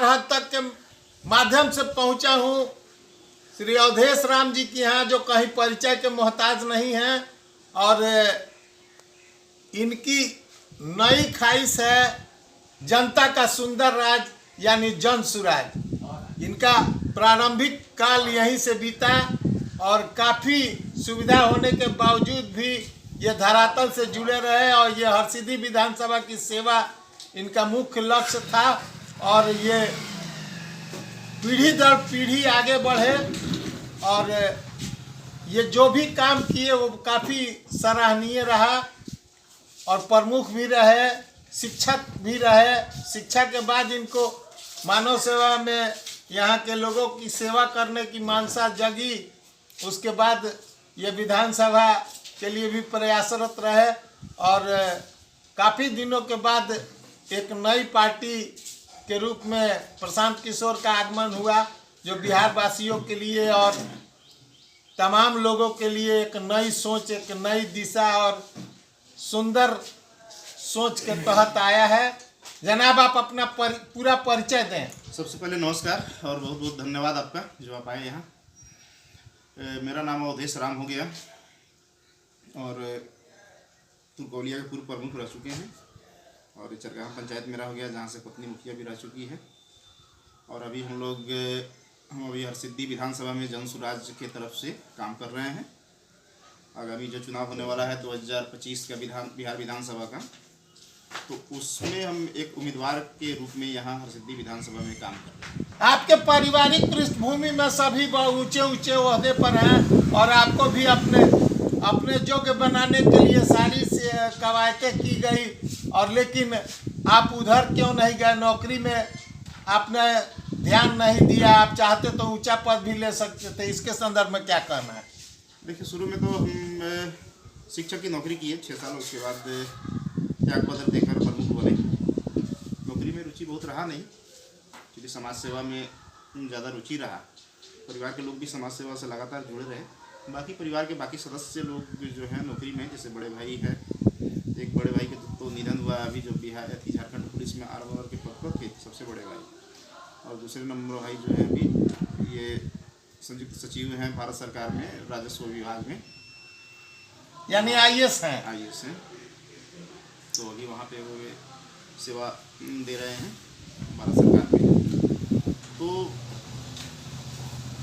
हद तक के माध्यम से पहुंचा हूं श्री अवधेश राम जी के यहाँ, जो कहीं परिचय के मोहताज नहीं हैं। और इनकी नई ख्वाहिश है जनता का सुंदर राज, यानी जन सुराज। इनका प्रारंभिक काल यहीं से बीता और काफ़ी सुविधा होने के बावजूद भी ये धरातल से जुड़े रहे और ये हरसिद्धि विधानसभा की सेवा इनका मुख्य लक्ष्य था। और ये पीढ़ी दर पीढ़ी आगे बढ़े और ये जो भी काम किए वो काफ़ी सराहनीय रहा और प्रमुख भी रहे, शिक्षक भी रहे। शिक्षा के बाद इनको मानव सेवा में यहाँ के लोगों की सेवा करने की मानसा जगी। उसके बाद ये विधानसभा के लिए भी प्रयासरत रहे और काफ़ी दिनों के बाद एक नई पार्टी के रूप में प्रशांत किशोर का आगमन हुआ, जो बिहार वासियों के लिए और तमाम लोगों के लिए एक नई सोच, एक नई दिशा और सुंदर सोच के तहत आया है। जनाब, आप अपना पूरा परिचय दें। सबसे पहले नमस्कार और बहुत बहुत धन्यवाद आपका जो आप आए यहाँ। मेरा नाम अवधेश राम हो गया और तुरकौलिया के पूर्व प्रमुख रह चुके हैं और चरगाह पंचायत मेरा हो गया, जहाँ से पत्नी मुखिया भी रह चुकी है। और अभी हम अभी हरसिद्धि विधानसभा में जन सुराज के तरफ से काम कर रहे हैं। आगामी जो चुनाव होने वाला है 2025 का बिहार विधानसभा का, तो उसमें हम एक उम्मीदवार के रूप में यहाँ हरसिद्धि विधानसभा में काम कर रहे हैं। आपके पारिवारिक पृष्ठभूमि में सभी ऊंचे ऊंचे ओहदे पर हैं और आपको भी अपने जोग्य बनाने के लिए सारी कवायतें की गई, और लेकिन आप उधर क्यों नहीं गए? नौकरी में आपने ध्यान नहीं दिया। आप चाहते तो ऊंचा पद भी ले सकते थे। इसके संदर्भ में क्या कहना है? देखिए, शुरू में तो हम शिक्षक की नौकरी किए 6 साल, उसके बाद त्याग पत्र देकर प्रमुख बने। नौकरी में रुचि बहुत रहा नहीं, क्योंकि समाज सेवा में ज़्यादा रुचि रहा। परिवार के लोग भी समाज सेवा से लगातार जुड़े रहे। बाकी परिवार के बाकी सदस्य लोग जो हैं नौकरी में, जैसे बड़े भाई है, एक बड़े भाई के तो निधन हुआ अभी, जो झारखंड पुलिस में आरमोर के पद पर थे, सबसे बड़े भाई। और दूसरे नंबर भाई जो है अभी ये संयुक्त सचिव हैं भारत सरकार में, राजस्व विभाग में, यानी आईएएस हैं। आईएएस हैं। तो अभी वहाँ पे वो सेवा दे रहे हैं भारत सरकार में। तो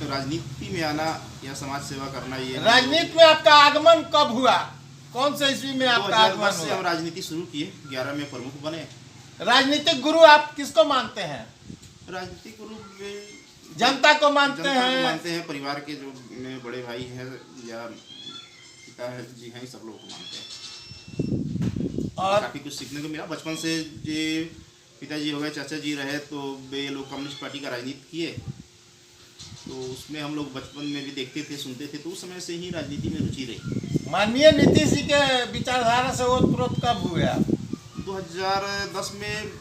राजनीति में आना या समाज सेवा करना, ये राजनीति में आपका आगमन कब हुआ? कौन से ईस्वी में आपका आगमन से हुआ? हम राजनीति शुरू किए, 11 में प्रमुख बने। राजनीतिक गुरु आप किसको मानते हैं? राजनीतिक गुरु जनता को मानते हैं, परिवार के जो बड़े भाई हैं या पिता जी हैं, सब लोग को मानते हैं। और काफ़ी कुछ सीखने को मिला। बचपन से जो पिताजी हो गए, चाचा जी रहे, तो वे लोग कम्युनिस्ट पार्टी का राजनीति किए, तो उसमें हम लोग बचपन में भी देखते थे, सुनते थे, तो उस समय से ही राजनीति में रुचि रही। माननीय नीतीश जी के विचारधारा से ओतप्रोत कब हुए आप? 2010 में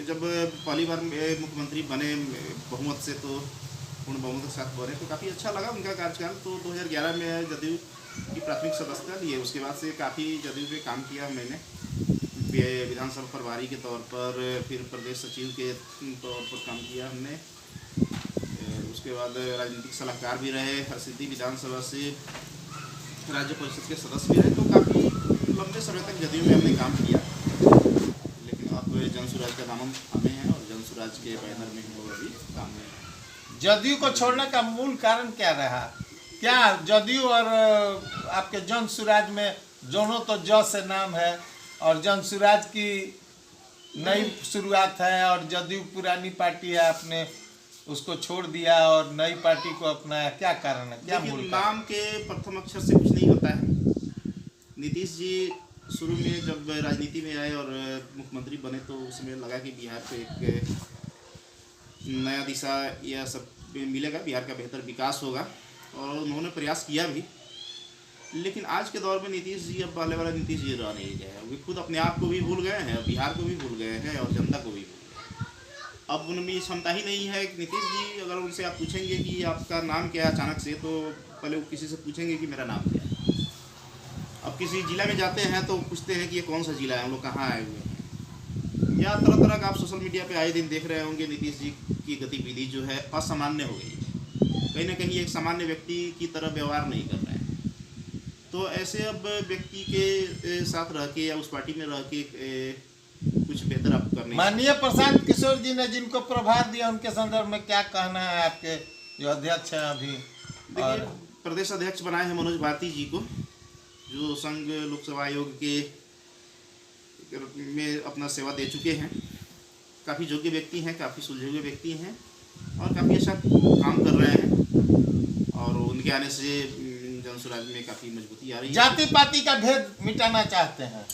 जब पहली बार मुख्यमंत्री बने बहुमत से, तो पूर्ण बहुमत के साथ बने, तो काफ़ी अच्छा लगा उनका कार्यकाल। तो 2011 में जदयू की प्राथमिक सदस्यता लिए। उसके बाद से काफ़ी जदयू पे काम किया मैंने, विधानसभा प्रभारी के तौर पर, फिर प्रदेश सचिव के तौर पर काम किया हमने। उसके बाद राजनीतिक सलाहकार भी रहे, हरसिद्धि विधानसभा से राज्य परिषद के सदस्य भी रहे। तो काफ़ी लंबे समय तक जदयू में हमने काम किया, लेकिन अब जन सुराज का नाम हमें है और जन सुराज के बैनर में हम लोग अभी काम में हैं। जदयू को छोड़ने का मूल कारण क्या रहा? क्या जदयू और आपके जन सुराज में दोनों तो ज से नाम है, और जन सुराज की नई शुरुआत है और जदयू पुरानी पार्टी है, आपने उसको छोड़ दिया और नई पार्टी को अपनाया, क्या कारण है? क्या मूल नाम के प्रथम अक्षर से कुछ नहीं होता है। नीतीश जी शुरू में जब राजनीति में आए और मुख्यमंत्री बने, तो उसमें लगा कि बिहार को एक नया दिशा या सब मिलेगा, बिहार का बेहतर विकास होगा, और उन्होंने प्रयास किया भी। लेकिन आज के दौर में नीतीश जी अब पहले वाला नीतीश जी रह नहीं गए। वे खुद अपने आप को भी भूल गए हैं, बिहार को भी भूल गए हैं और जनता को भी भूल गए। अब उनमें क्षमता ही नहीं है। नीतीश जी अगर उनसे आप पूछेंगे कि आपका नाम क्या है अचानक से, तो पहले वो किसी से पूछेंगे कि मेरा नाम क्या है। अब किसी जिला में जाते हैं तो पूछते हैं कि ये कौन सा जिला है, हम लोग कहाँ आए हुए हैं। या तरह तरह का आप सोशल मीडिया पे आए दिन देख रहे होंगे, नीतीश जी की गतिविधि जो है असामान्य हो गई है, कहीं ना कहीं एक सामान्य व्यक्ति की तरह व्यवहार नहीं कर रहे हैं। तो ऐसे अब व्यक्ति के साथ रह के या उस पार्टी में रह के कुछ बेहतर आप करने। माननीय प्रशांत किशोर जी ने जिनको प्रभार दिया उनके संदर्भ में क्या कहना है आपके जो अध्यक्ष हैं अभी? देखिए, प्रदेश अध्यक्ष बनाए हैं मनोज भारती जी को, जो संघ लोकसभा आयोग के में अपना सेवा दे चुके हैं। काफ़ी योग्य व्यक्ति हैं, काफ़ी सुलझे हुए व्यक्ति हैं और काफ़ी अच्छा काम कर रहे हैं और उनके आने से जन स्वराज में काफ़ी मजबूती आ रही है। जाति पाति का भेद मिटाना चाहते हैं।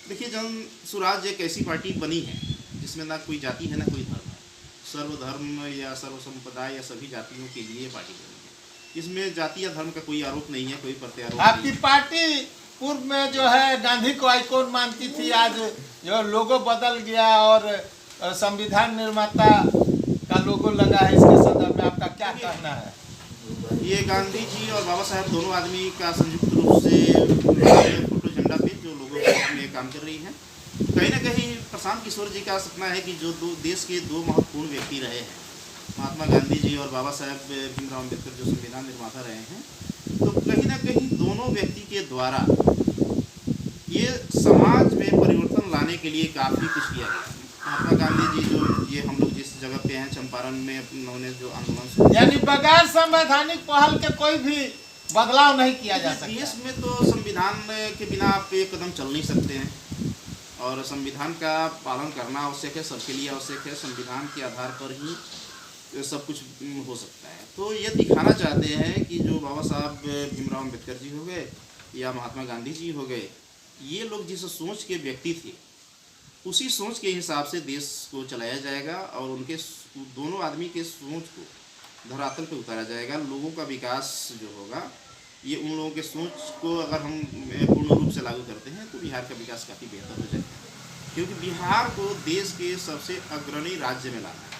देखिए, जन स्वराज एक ऐसी पार्टी बनी है जिसमें ना कोई जाति है ना कोई धर्म है। सर्वधर्म या सर्व संप्रदाय या सभी जातियों के लिए पार्टी बनी है। इसमें जाति या धर्म का कोई आरोप नहीं है, कोई प्रत्यारोप नहीं है। आपकी पार्टी पूर्व में जो है गांधी को आइकॉन मानती थी, आज जो लोगो बदल गया और संविधान निर्माता का लोगो लगा है, इसके संदर्भ में आपका क्या कहना है? ये गांधी जी और बाबा साहब दोनों आदमी का संयुक्त रूप से फोटो झंडा पे जो लोगों में काम कर रही है। कहीं ना कहीं प्रशांत किशोर जी का सपना है कि जो देश के दो महत्वपूर्ण व्यक्ति रहे हैं, महात्मा गांधी जी और बाबा साहब भीमराव अम्बेडकर जो संविधान निर्माता रहे हैं, तो कहीं ना कहीं दोनों व्यक्ति के द्वारा ये समाज में परिवर्तन लाने के लिए काफ़ी कुछ किया गया। महात्मा गांधी जी जो ये हम लोग जिस जगह पे हैं चंपारण में, उन्होंने जो आंदोलन, यानी बगैर संवैधानिक पहल के कोई भी बदलाव नहीं किया जा सकता। देश में तो संविधान के बिना आप एक कदम चल नहीं सकते हैं और संविधान का पालन करना आवश्यक है, सबके लिए आवश्यक है। संविधान के आधार पर ही सब कुछ हो सकता है। तो ये दिखाना चाहते हैं कि जो बाबा साहब भीमराव अम्बेडकर जी हो गए या महात्मा गांधी जी हो गए, ये लोग जिस सोच के व्यक्ति थे उसी सोच के हिसाब से देश को चलाया जाएगा और उनके दोनों आदमी के सोच को धरातल पे उतारा जाएगा। लोगों का विकास जो होगा, ये उन लोगों के सोच को अगर हम पूर्ण रूप से लागू करते हैं तो बिहार का विकास काफ़ी बेहतर हो जाएगा, क्योंकि बिहार को देश के सबसे अग्रणी राज्य में लाना है,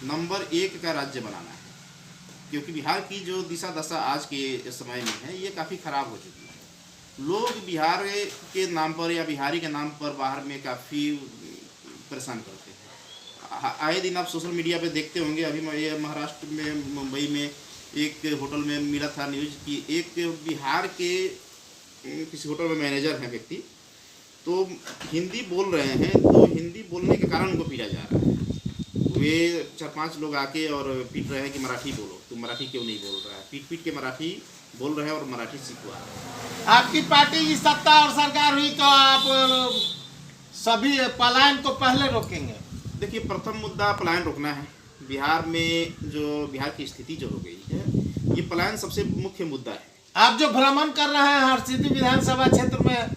नंबर 1 का राज्य बनाना है। क्योंकि बिहार की जो दिशा दशा आज के समय में है, ये काफ़ी ख़राब हो चुकी है। लोग बिहार के नाम पर या बिहारी के नाम पर बाहर में काफ़ी परेशान करते हैं। आए दिन आप सोशल मीडिया पे देखते होंगे, अभी ये महाराष्ट्र में मुंबई में एक होटल में मिला था न्यूज़ कि एक बिहार के किसी होटल में मैनेजर हैं व्यक्ति, तो हिंदी बोल रहे हैं, तो हिंदी बोलने के कारण उनको पीटा जा रहा है। वे 4-5 लोग आके और पीट रहे हैं कि मराठी बोलो, तुम मराठी क्यों नहीं बोल रहा है। पीट पीट के मराठी बोल रहे हैं और मराठी सिखवा रहे हैं। आपकी पार्टी की सत्ता और सरकार हुई तो आप सभी पलायन को पहले रोकेंगे? देखिए, प्रथम मुद्दा पलायन रोकना है। बिहार में जो बिहार की स्थिति जो हो गई है, ये पलायन सबसे मुख्य मुद्दा है। आप जो भ्रमण कर रहे हैं हरसिद्धि विधानसभा क्षेत्र में,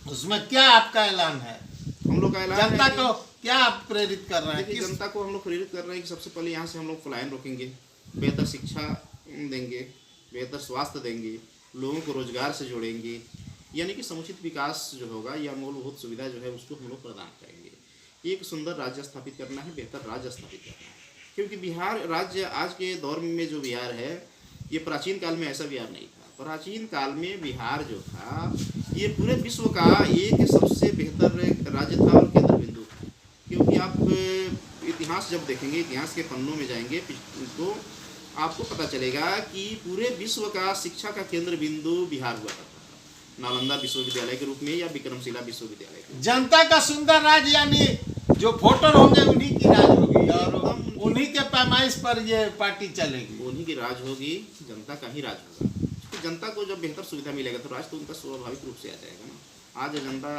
उसमें क्या आपका ऐलान है? हम लोग का ऐलान जनता है को क्या आप प्रेरित कर रहे हैं? देखिए, जनता को हम लोग प्रेरित कर रहे हैं कि सबसे पहले यहाँ से हम लोग पलायन रोकेंगे, बेहतर शिक्षा देंगे, बेहतर स्वास्थ्य देंगे, लोगों को रोजगार से जोड़ेंगे, यानी कि समुचित विकास जो होगा या मूलभूत सुविधा जो है उसको हम लोग प्रदान करेंगे। एक सुंदर राज्य स्थापित करना है, बेहतर राज्य स्थापित करना है, क्योंकि बिहार राज्य आज के दौर में जो बिहार है, ये प्राचीन काल में ऐसा बिहार नहीं था। प्राचीन काल में बिहार जो था, ये पूरे विश्व का एक सबसे बेहतर राज्य था और केंद्र बिंदु था। क्योंकि आप इतिहास जब देखेंगे, इतिहास के पन्नों में जाएंगे तो आपको पता चलेगा कि पूरे विश्व का शिक्षा का केंद्र बिंदु बिहार हुआ करता था, नालंदा विश्वविद्यालय के रूप में या विक्रमशिला विश्वविद्यालय के। जनता का सुंदर राज, यानी जो वोटर होंगे उन्हीं की राज होगी और उन्हीं के पैमाइश पर ये पार्टी चलेगी। उन्हीं की राज होगी, जनता का ही राज होगा। क्योंकि जनता को जब बेहतर सुविधा मिलेगा तो राज तो उनका स्वाभाविक रूप से आ जाएगा ना। आज जनता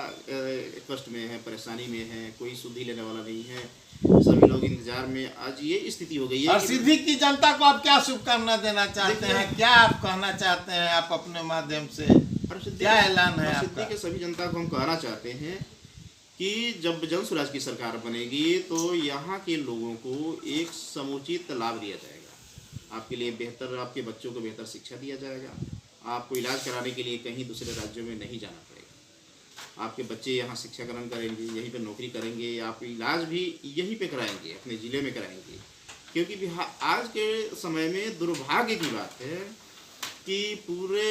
कष्ट में है, परेशानी में है, कोई सुधि लेने वाला नहीं है, सभी लोग इंतजार में। आज ये स्थिति हो गई है। हरसिद्धि की जनता को आप क्या शुभकामना देना चाहते हैं? क्या आप कहना चाहते हैं? आप अपने माध्यम से क्या ऐलान है आपका? के सभी जनता को हम कहना चाहते हैं कि जब जन स्वराज की सरकार बनेगी तो यहाँ के लोगों को एक समुचित लाभ दिया जाएगा। आपके लिए बेहतर, आपके बच्चों को बेहतर शिक्षा दिया जाएगा। आपको इलाज कराने के लिए कहीं दूसरे राज्यों में नहीं जाना पड़ेगा। आपके बच्चे यहाँ शिक्षा ग्रहण करेंगे, यहीं पे नौकरी करेंगे, आप इलाज भी यहीं पे कराएंगे, अपने ज़िले में कराएंगे। क्योंकि बिहार आज के समय में दुर्भाग्य की बात है कि पूरे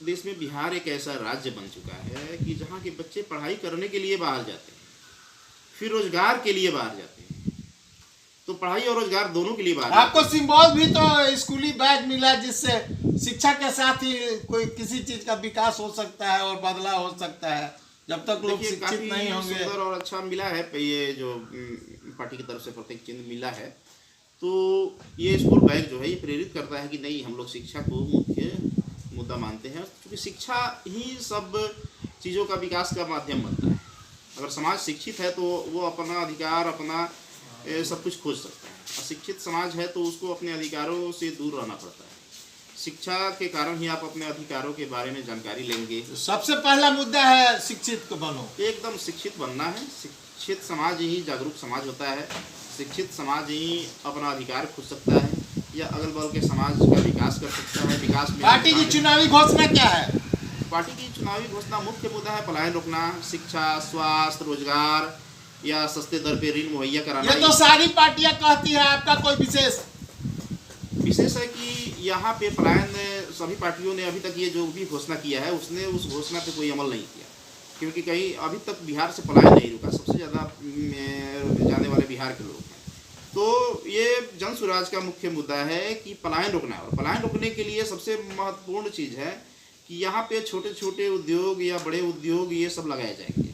देश में बिहार एक ऐसा राज्य बन चुका है कि जहाँ के बच्चे पढ़ाई करने के लिए बाहर जाते हैं, फिर रोजगार के लिए बाहर जाते हैं। तो पढ़ाई और रोजगार दोनों के लिए बाहर आपको सिंबल भी तो स्कूली बैग मिला, जिससे शिक्षा के साथ ही कोई किसी चीज का विकास हो सकता है और बदलाव हो सकता है, जब तक लोग देखिए, शिक्षित काफी नहीं होंगे। सुंदर और अच्छा मिला है। ये जो पार्टी की तरफ से प्रत्येक चिन्ह मिला है, तो ये स्कूल बैग जो है ये प्रेरित करता है कि नहीं, हम लोग शिक्षा को मुख्य मुद्दा मानते हैं, क्योंकि शिक्षा ही सब चीज़ों का विकास का माध्यम बनता है। अगर समाज शिक्षित है तो वो अपना अधिकार, अपना सब कुछ खोज सकता है। अशिक्षित समाज है तो उसको अपने अधिकारों से दूर रहना पड़ता है। शिक्षा के कारण ही आप अपने अधिकारों के बारे में जानकारी लेंगे। तो सबसे पहला मुद्दा है शिक्षित को बनो। एकदम शिक्षित बनना है। शिक्षित समाज ही जागरूक समाज होता है। शिक्षित समाज ही अपना अधिकार खोज सकता है या अगल बगल के समाज का विकास कर सकता है। विकास में पार्टी की चुनावी घोषणा क्या है? पार्टी की चुनावी घोषणा मुख्य मुद्दा है पलायन रोकना, शिक्षा, स्वास्थ्य, रोजगार या सस्ते दर पे ऋण मुहैया कराना। ये तो सारी पार्टियां कहती है, आपका कोई विशेष है कि यहाँ पे पलायन सभी पार्टियों ने अभी तक ये जो भी घोषणा किया है उसने उस घोषणा पे कोई अमल नहीं किया, क्योंकि कहीं अभी तक बिहार से पलायन नहीं रुका। सबसे ज़्यादा जाने वाले बिहार के लोग हैं। तो ये जन स्वराज का मुख्य मुद्दा है कि पलायन रोकना है। और पलायन रोकने के लिए सबसे महत्वपूर्ण चीज़ है कि यहाँ पे छोटे छोटे उद्योग या बड़े उद्योग ये सब लगाए जाएंगे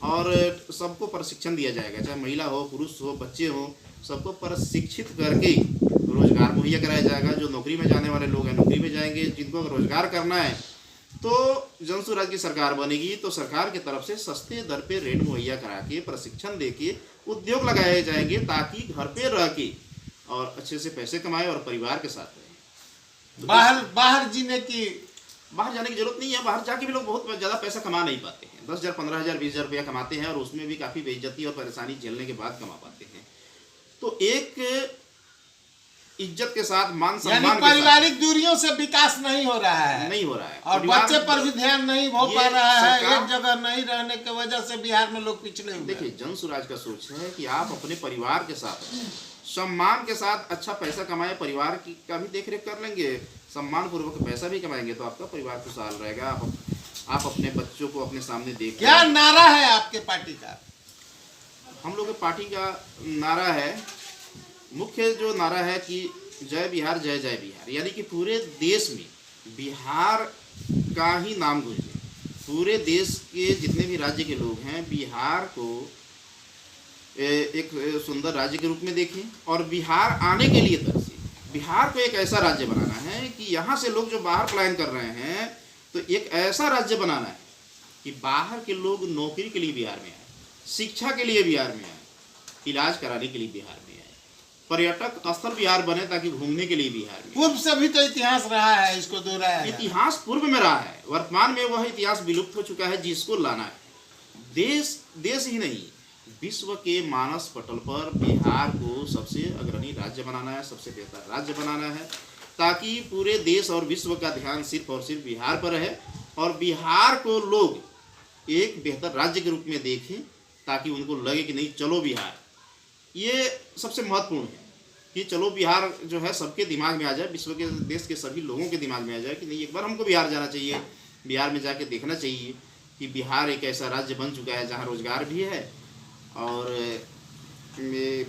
और सबको प्रशिक्षण दिया जाएगा, चाहे महिला हो, पुरुष हो, बच्चे हो, सबको प्रशिक्षित करके रोजगार मुहैया कराया जाएगा। जो नौकरी में जाने वाले लोग हैं नौकरी में जाएंगे। जिनको रोजगार करना है तो जन स्वराज की सरकार बनेगी तो सरकार की तरफ से सस्ते दर पे ऋण मुहैया करा के प्रशिक्षण दे के उद्योग लगाए जाएंगे, ताकि घर पे रह के और अच्छे से पैसे कमाए और परिवार के साथ रहे। बाहर जीने की, बाहर जाने की जरूरत नहीं है। बाहर जाके भी लोग बहुत ज़्यादा पैसा कमा नहीं पाते हैं। 10,000, 15,000, 20,000 रुपया कमाते हैं और उसमें भी काफ़ी बेइज्जती और परेशानी झेलने के बाद कमा पाते हैं। तो एक इज्जत के साथ, मान सम्मान के साथ, पारिवारिक दूरियों से विकास नहीं हो रहा है, नहीं हो रहा है और बच्चे पर भी ध्यान नहीं हो पा रहा है। एक जगह नहीं रहने की वजह से बिहार में लोग पिछड़े हुए। देखिए, जन स्वराज का सोच है कि आप अपने परिवार के साथ सम्मान के साथ अच्छा पैसा कमाए, परिवार की का भी देख रेख कर लेंगे, सम्मान पूर्वक पैसा भी कमाएंगे तो आपका परिवार खुशहाल रहेगा। आप अपने बच्चों को अपने सामने देख। क्या नारा है आपके पार्टी का? हम लोग की पार्टी का नारा है, मुख्य जो नारा है कि जय बिहार, जय जय बिहार, यानी कि पूरे देश में बिहार का ही नाम गूंजे। पूरे देश के जितने भी राज्य के लोग हैं बिहार को एक सुंदर राज्य के रूप में देखें और बिहार आने के लिए तरसें। बिहार को एक ऐसा राज्य बनाना है कि यहाँ से लोग जो बाहर पलायन कर रहे हैं तो एक ऐसा राज्य बनाना है कि बाहर के लोग नौकरी के लिए बिहार में आए, शिक्षा के लिए बिहार में आए, इलाज कराने के लिए बिहार में आए, पर्यटक स्थल बिहार बने ताकि घूमने के लिए बिहार में। पूर्व से भी तो इतिहास रहा है, इसको दोहराया है। इतिहास पूर्व में रहा है, वर्तमान में वह इतिहास विलुप्त हो चुका है जिसको लाना है। देश ही नहीं, विश्व के मानस पटल पर बिहार को सबसे अग्रणी राज्य बनाना है, सबसे बेहतर राज्य बनाना है, ताकि पूरे देश और विश्व का ध्यान सिर्फ और सिर्फ बिहार पर रहे और बिहार को लोग एक बेहतर राज्य के रूप में देखें, ताकि उनको लगे कि नहीं, चलो बिहार। ये सबसे महत्वपूर्ण है कि चलो बिहार जो है सबके दिमाग में आ जाए, विश्व के देश के सभी लोगों के दिमाग में आ जाए कि नहीं, एक बार हमको बिहार जाना चाहिए, बिहार में जाके देखना चाहिए कि बिहार एक ऐसा राज्य बन चुका है जहाँ रोजगार भी है और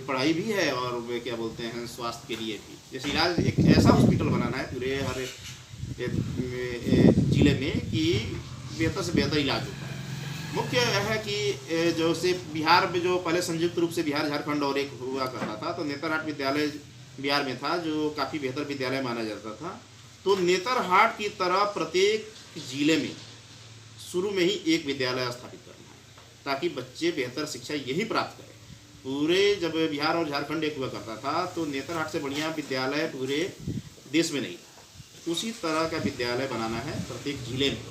पढ़ाई भी है और वे क्या बोलते हैं स्वास्थ्य के लिए भी। जैसे इलाज, एक ऐसा हॉस्पिटल बनाना है पूरे हर जिले में कि बेहतर से बेहतर इलाज होता है। मुख्य है कि जो से बिहार में जो पहले संयुक्त रूप से बिहार, झारखंड और एक हुआ करता था, तो नेतरहाट विद्यालय बिहार में था जो काफ़ी बेहतर विद्यालय माना जाता था। तो नेतरहाट की तरह प्रत्येक जिले में शुरू में ही एक विद्यालय स्थापित करना है ताकि बच्चे बेहतर शिक्षा यही प्राप्त करें। पूरे जब बिहार और झारखंड एक हुआ करता था तो नेतरहाट से बढ़िया विद्यालय पूरे देश में नहीं था। उसी तरह का विद्यालय बनाना है प्रत्येक जिले में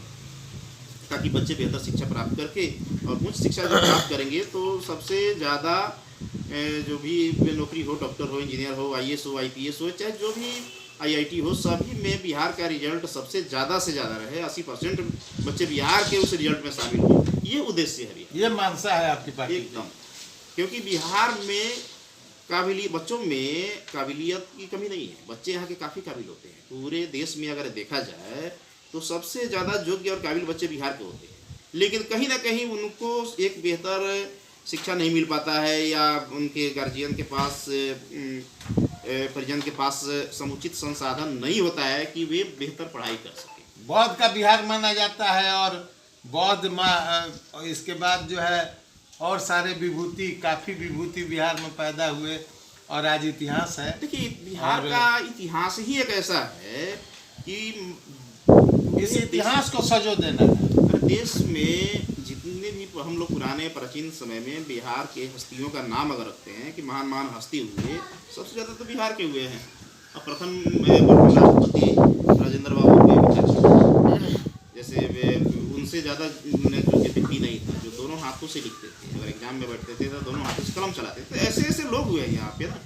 ताकि बच्चे बेहतर शिक्षा प्राप्त करके और उच्च शिक्षा जब प्राप्त करेंगे तो सबसे ज़्यादा जो भी नौकरी हो, डॉक्टर हो, इंजीनियर हो, IAS हो, IPS हो, चाहे जो भी IIT हो, सभी में बिहार का रिजल्ट सबसे ज़्यादा से ज़्यादा रहे। 80% बच्चे बिहार के उस रिजल्ट में शामिल हो, ये उद्देश्य है बिहार। ये मानसा है आपकी पार्टी एकदम, क्योंकि बिहार में बच्चों में काबिलियत की कमी नहीं है। बच्चे यहाँ के काफ़ी काबिल होते हैं। पूरे देश में अगर देखा जाए तो सबसे ज़्यादा योग्य और काबिल बच्चे बिहार के होते हैं, लेकिन कहीं ना कहीं उनको एक बेहतर शिक्षा नहीं मिल पाता है या उनके गार्जियन के पास परिजन के पास समुचित संसाधन नहीं होता है कि वे बेहतर पढ़ाई कर सकें। बौद्ध का बिहार माना जाता है और बौद्ध इसके बाद जो है और सारे विभूति, काफ़ी विभूति बिहार में पैदा हुए और आज इतिहास है। देखिए बिहार का इतिहास ही एक ऐसा है कि इस इतिहास को सजो देना है। देश में जितने भी हम लोग पुराने प्राचीन समय में बिहार के हस्तियों का नाम अगर रखते हैं कि महान महान हस्ती हुए, सबसे ज़्यादा तो बिहार के हुए हैं। और प्रथम राष्ट्रपति राजेंद्र बाबू के जैसे वे उनसे ज़्यादा लिखी नहीं था, जो दोनों हाथों से लिखते थे, अगर एग्जाम में बैठते थे तो दोनों हाथों से कलम चलाते थे। ऐसे ऐसे लोग हुए हैं यहाँ पे ना।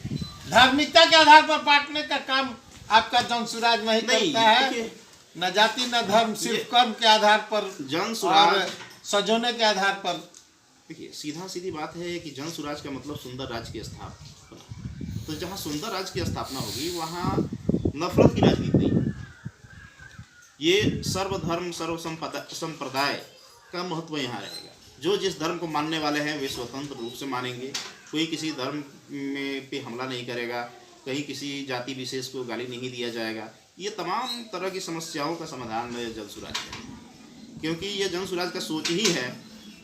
धार्मिकता के आधार पर बांटने का काम आपका जन-सुराज नहीं करता है, न जाति न धर्म, सिर्फ कर्म के आधार पर जन-सुराज सजोने के आधार पर। देखिए सीधा सीधी बात है कि जन-सुराज का मतलब सुंदर राज्य की स्थापना। तो जहाँ सुंदर राज्य की स्थापना होगी वहाँ नफरत की राजनीति नहीं। ये सर्वधर्म सर्व संप्रदाय का महत्व यहाँ रहेगा। जो जिस धर्म को मानने वाले हैं वे स्वतंत्र रूप से मानेंगे, कोई किसी धर्म में पे हमला नहीं करेगा, कहीं किसी जाति विशेष को गाली नहीं दिया जाएगा। ये तमाम तरह की समस्याओं का समाधान जन-सुराज है, क्योंकि ये जन-सुराज का सोच ही है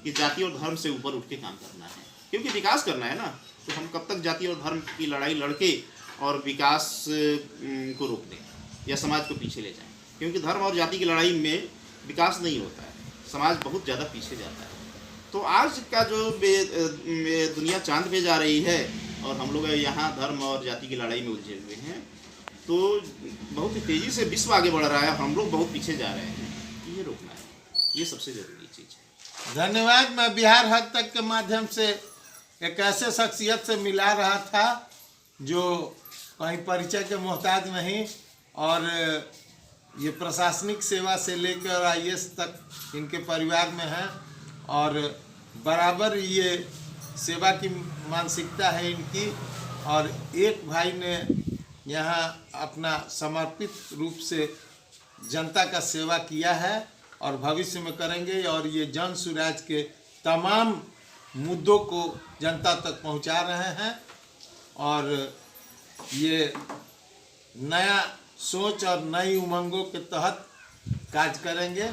कि जाति और धर्म से ऊपर उठ के काम करना है, क्योंकि विकास करना है ना। तो हम कब तक जाति और धर्म की लड़ाई लड़के और विकास को रोक दें या समाज को पीछे ले जाएं, क्योंकि धर्म और जाति की लड़ाई में विकास नहीं होता है, समाज बहुत ज़्यादा पीछे जाता है। तो आज का जो दुनिया चांद पे जा रही है और हम लोग यहाँ धर्म और जाति की लड़ाई में उलझे हुए हैं, तो बहुत ही तेज़ी से विश्व आगे बढ़ रहा है, हम लोग बहुत पीछे जा रहे हैं। ये रोकना है, ये सबसे ज़रूरी चीज़ है। धन्यवाद। मैं बिहार हद तक के माध्यम से एक ऐसे शख्सियत से मिला रहा था जो कहीं परिचय के मोहताज नहीं, और ये प्रशासनिक सेवा से लेकर IAS तक इनके परिवार में है और बराबर ये सेवा की मानसिकता है इनकी। और एक भाई ने यहाँ अपना समर्पित रूप से जनता का सेवा किया है और भविष्य में करेंगे, और ये जन-सुराज के तमाम मुद्दों को जनता तक पहुँचा रहे हैं और ये नया सोच और नई उमंगों के तहत कार्य करेंगे।